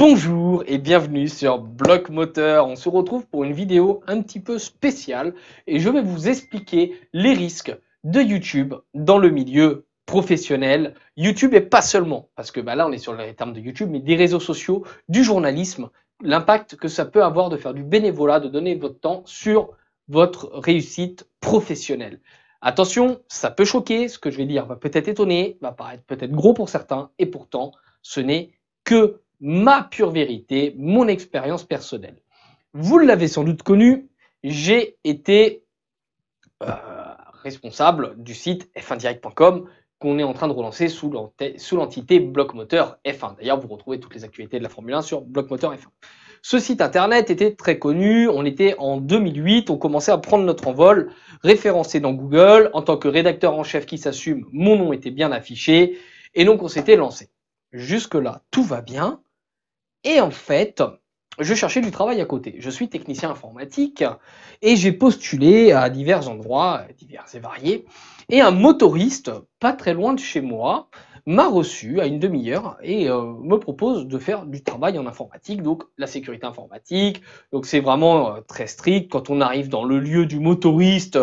Bonjour et bienvenue sur Bloc Moteur. On se retrouve pour une vidéo un petit peu spéciale et je vais vous expliquer les risques de YouTube dans le milieu professionnel. YouTube et pas seulement, parce que là on est sur les termes de YouTube, mais des réseaux sociaux, du journalisme, l'impact que ça peut avoir de faire du bénévolat, de donner votre temps sur votre réussite professionnelle. Attention, ça peut choquer, ce que je vais dire va peut-être étonner, va paraître peut-être gros pour certains, et pourtant ce n'est que ma pure vérité, mon expérience personnelle. Vous l'avez sans doute connu, j'ai été responsable du site f1direct.com qu'on est en train de relancer sous l'entité Bloc Moteur F1. D'ailleurs, vous retrouvez toutes les actualités de la Formule 1 sur Bloc Moteur F1. Ce site internet était très connu, on était en 2008, on commençait à prendre notre envol, référencé dans Google, en tant que rédacteur en chef qui s'assume, mon nom était bien affiché, et donc on s'était lancé. Jusque-là, tout va bien. Et en fait, je cherchais du travail à côté. Je suis technicien informatique et j'ai postulé à divers endroits, divers et variés. Et un motoriste, pas très loin de chez moi, m'a reçu à une demi-heure et me propose de faire du travail en informatique, donc la sécurité informatique. Donc c'est vraiment très strict. Quand on arrive dans le lieu du motoriste,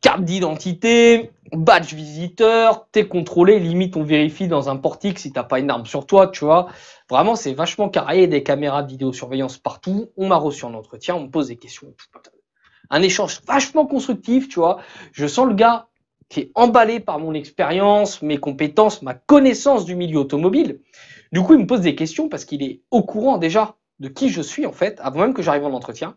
carte d'identité, badge visiteur, t'es contrôlé, limite on vérifie dans un portique si t'as pas une arme sur toi, tu vois. Vraiment, c'est vachement carré, des caméras de vidéosurveillance partout. On m'a reçu en entretien, on me pose des questions. Un échange vachement constructif, tu vois. Je sens le gars qui est emballé par mon expérience, mes compétences, ma connaissance du milieu automobile. Du coup, il me pose des questions parce qu'il est au courant déjà de qui je suis en fait, avant même que j'arrive en entretien.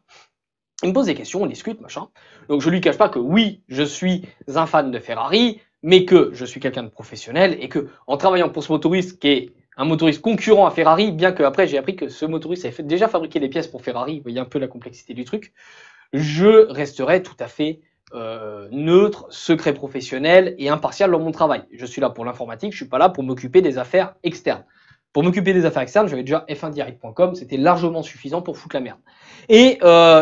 Il me pose des questions, on discute, machin. Donc je lui cache pas que oui, je suis un fan de Ferrari, mais que je suis quelqu'un de professionnel et que en travaillant pour ce motoriste qui est un motoriste concurrent à Ferrari, bien que après j'ai appris que ce motoriste avait déjà fabriqué des pièces pour Ferrari, vous voyez un peu la complexité du truc, je resterai tout à fait neutre, secret professionnel et impartial dans mon travail. Je suis là pour l'informatique, je suis pas là pour m'occuper des affaires externes. Pour m'occuper des affaires externes, j'avais déjà f1direct.com, c'était largement suffisant pour foutre la merde. Et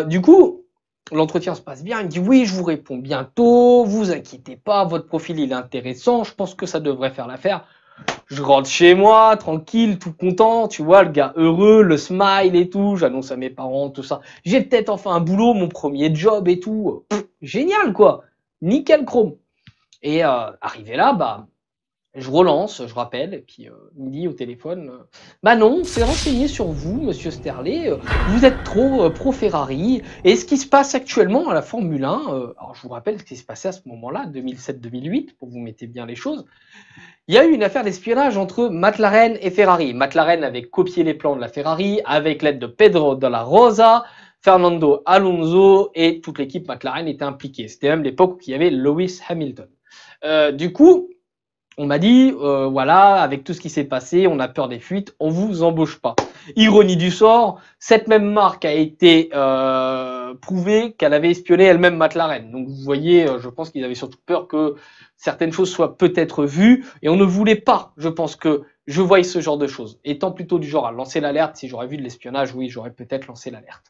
du coup, l'entretien se passe bien, il me dit oui, je vous réponds bientôt, vous inquiétez pas, votre profil il est intéressant, je pense que ça devrait faire l'affaire. Je rentre chez moi, tranquille, tout content, tu vois, le gars heureux, le smile et tout, j'annonce à mes parents, tout ça. J'ai peut-être enfin un boulot, mon premier job et tout. Génial quoi, nickel chrome. Et arrivé là, je relance, je rappelle, et puis il me dit au téléphone, bah non, on s'est renseigné sur vous, monsieur Sterlet, vous êtes trop pro-Ferrari, et ce qui se passe actuellement à la Formule 1, alors je vous rappelle ce qui se passait à ce moment-là, 2007-2008, pour vous mettre bien les choses, il y a eu une affaire d'espionnage entre McLaren et Ferrari. McLaren avait copié les plans de la Ferrari avec l'aide de Pedro Della Rosa, Fernando Alonso et toute l'équipe McLaren était impliquée. C'était même l'époque où il y avait Lewis Hamilton. Du coup, on m'a dit, voilà, avec tout ce qui s'est passé, on a peur des fuites, on vous embauche pas. Ironie du sort, cette même marque a été prouvée qu'elle avait espionné elle-même McLaren. Donc vous voyez, je pense qu'ils avaient surtout peur que certaines choses soient peut-être vues et on ne voulait pas, je pense que je voyais ce genre de choses. Étant plutôt du genre à lancer l'alerte, si j'aurais vu de l'espionnage, oui, j'aurais peut-être lancé l'alerte.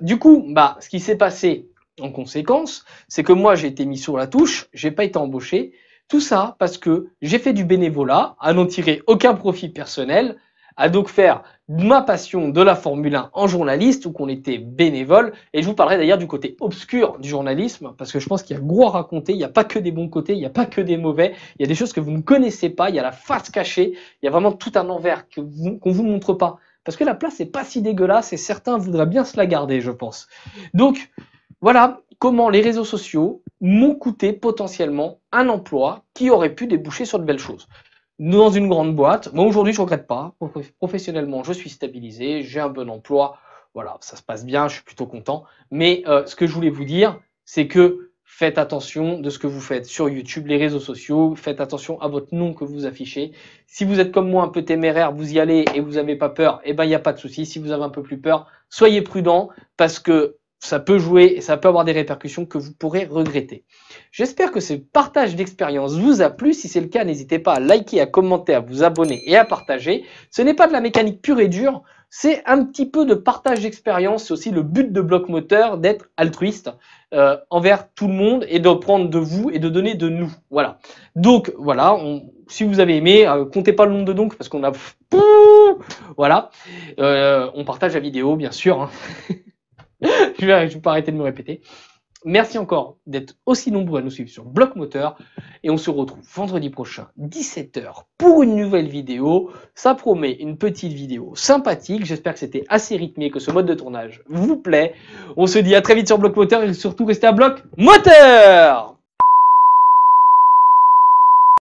Du coup, ce qui s'est passé en conséquence, c'est que moi j'ai été mis sur la touche, j'ai pas été embauché. Tout ça parce que j'ai fait du bénévolat, à n'en tirer aucun profit personnel, à donc faire ma passion de la Formule 1 en journaliste, où qu'on était bénévole. Et je vous parlerai d'ailleurs du côté obscur du journalisme, parce que je pense qu'il y a gros à raconter, il n'y a pas que des bons côtés, il n'y a pas que des mauvais, il y a des choses que vous ne connaissez pas, il y a la face cachée, il y a vraiment tout un envers qu'on vous montre pas. Parce que la place n'est pas si dégueulasse et certains voudraient bien se la garder, je pense. Donc, voilà comment les réseaux sociaux m'ont coûté potentiellement un emploi qui aurait pu déboucher sur de belles choses. Dans une grande boîte, moi aujourd'hui je regrette pas, professionnellement je suis stabilisé, j'ai un bon emploi, voilà, ça se passe bien, je suis plutôt content. Mais ce que je voulais vous dire, c'est que faites attention de ce que vous faites sur YouTube, les réseaux sociaux, faites attention à votre nom que vous affichez. Si vous êtes comme moi un peu téméraire, vous y allez et vous n'avez pas peur, eh ben il n'y a pas de souci. Si vous avez un peu plus peur, soyez prudent parce que ça peut jouer et ça peut avoir des répercussions que vous pourrez regretter. J'espère que ce partage d'expérience vous a plu. Si c'est le cas, n'hésitez pas à liker, à commenter, à vous abonner et à partager. Ce n'est pas de la mécanique pure et dure. c'est un petit peu de partage d'expérience. C'est aussi le but de Bloc Moteur, d'être altruiste envers tout le monde et de prendre de vous et de donner de nous. Voilà. Donc voilà, si vous avez aimé, comptez pas le nombre de donc parce qu'on a... Voilà. On partage la vidéo, bien sûr. Hein. Je vais pas arrêter de me répéter. Merci encore d'être aussi nombreux à nous suivre sur Bloc Moteur et on se retrouve vendredi prochain 17h pour une nouvelle vidéo. Ça promet une petite vidéo sympathique. J'espère que c'était assez rythmé, que ce mode de tournage vous plaît. On se dit à très vite sur Bloc Moteur et surtout restez à Bloc Moteur.